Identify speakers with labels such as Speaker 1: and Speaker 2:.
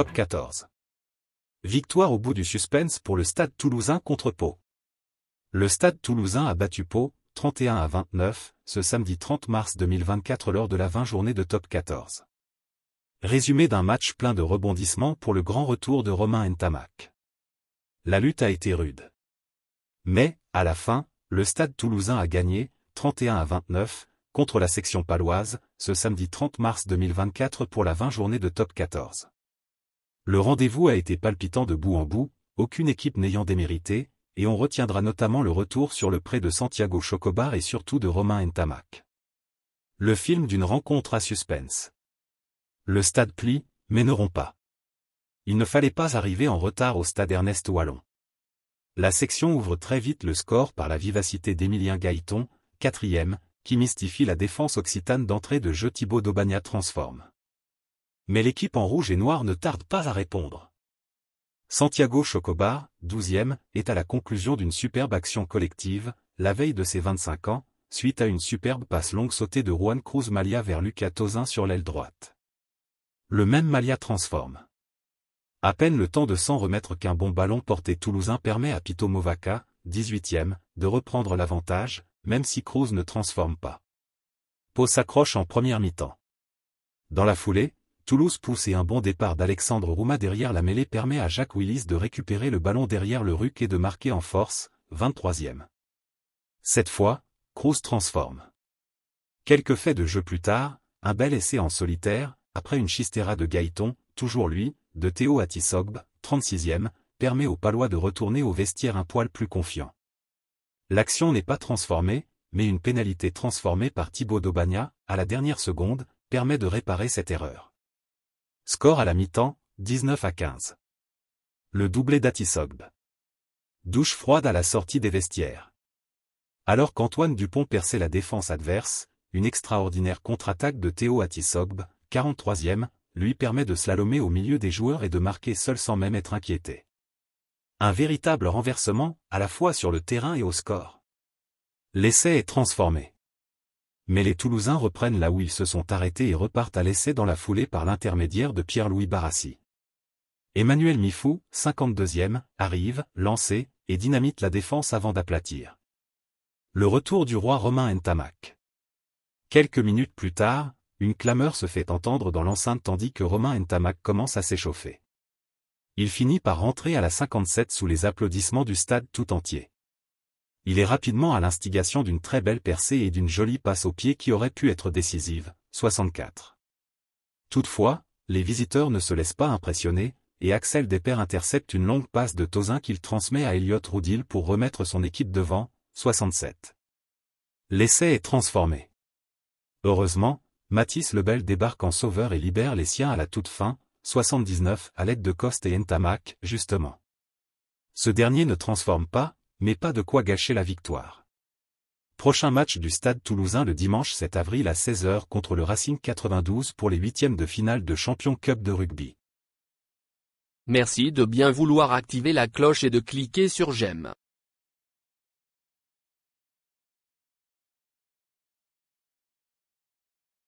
Speaker 1: Top 14. Victoire au bout du suspense pour le Stade Toulousain contre Pau. Le Stade Toulousain a battu Pau, 31-29, ce samedi 30 mars 2024 lors de la 20e journée de Top 14. Résumé d'un match plein de rebondissements pour le grand retour de Romain Ntamak. La lutte a été rude. Mais, à la fin, le Stade Toulousain a gagné, 31-29, contre la section paloise, ce samedi 30 mars 2024 pour la 20e journée de Top 14. Le rendez-vous a été palpitant de bout en bout, aucune équipe n'ayant démérité, et on retiendra notamment le retour sur le pré de Santiago Chocobar et surtout de Romain Ntamak. Le film d'une rencontre à suspense. Le stade plie, mais ne rompt pas. Il ne fallait pas arriver en retard au stade Ernest Wallon. La section ouvre très vite le score par la vivacité d'Emilien Gaëton, 4e, qui mystifie la défense occitane d'entrée de jeu. Thibaut d'Aubagnat transforme. Mais l'équipe en rouge et noir ne tarde pas à répondre. Santiago Chocobar, 12e, est à la conclusion d'une superbe action collective, la veille de ses 25 ans, suite à une superbe passe longue sautée de Juan Cruz Malia vers Lucas Tozin sur l'aile droite. Le même Malia transforme. À peine le temps de s'en remettre qu'un bon ballon porté toulousain permet à Pito Movaca, 18e, de reprendre l'avantage, même si Cruz ne transforme pas. Pau s'accroche en première mi-temps. Dans la foulée, Toulouse pousse et un bon départ d'Alexandre Rouma derrière la mêlée permet à Jacques Willis de récupérer le ballon derrière le ruc et de marquer en force, 23e. Cette fois, Cruz transforme. Quelques faits de jeu plus tard, un bel essai en solitaire, après une chistera de Gaëton, toujours lui, de Théo Atisogbe, 36e, permet aux Palois de retourner au vestiaire un poil plus confiant. L'action n'est pas transformée, mais une pénalité transformée par Thibaut d'Aubagnat, à la dernière seconde, permet de réparer cette erreur. Score à la mi-temps, 19-15. Le doublé d'Atisogbe. Douche froide à la sortie des vestiaires. Alors qu'Antoine Dupont perçait la défense adverse, une extraordinaire contre-attaque de Théo Atisogbe, 43e, lui permet de slalomer au milieu des joueurs et de marquer seul sans même être inquiété. Un véritable renversement, à la fois sur le terrain et au score. L'essai est transformé. Mais les Toulousains reprennent là où ils se sont arrêtés et repartent à l'essai dans la foulée par l'intermédiaire de Pierre-Louis Barassi. Emmanuel Mifou, 52e, arrive, lancé, et dynamite la défense avant d'aplatir. Le retour du roi Romain Ntamak. Quelques minutes plus tard, une clameur se fait entendre dans l'enceinte tandis que Romain Ntamak commence à s'échauffer. Il finit par rentrer à la 57 sous les applaudissements du stade tout entier. Il est rapidement à l'instigation d'une très belle percée et d'une jolie passe au pied qui aurait pu être décisive, 64. Toutefois, les visiteurs ne se laissent pas impressionner, et Axel Despert intercepte une longue passe de Tozin qu'il transmet à Elliott Roudil pour remettre son équipe devant, 67. L'essai est transformé. Heureusement, Mathis Lebel débarque en sauveur et libère les siens à la toute fin, 79, à l'aide de Coste et Ntamak, justement. Ce dernier ne transforme pas, mais pas de quoi gâcher la victoire. Prochain match du Stade Toulousain le dimanche 7 avril à 16h contre le Racing 92 pour les 8e de finale de Champions Cup de rugby.
Speaker 2: Merci de bien vouloir activer la cloche et de cliquer sur j'aime.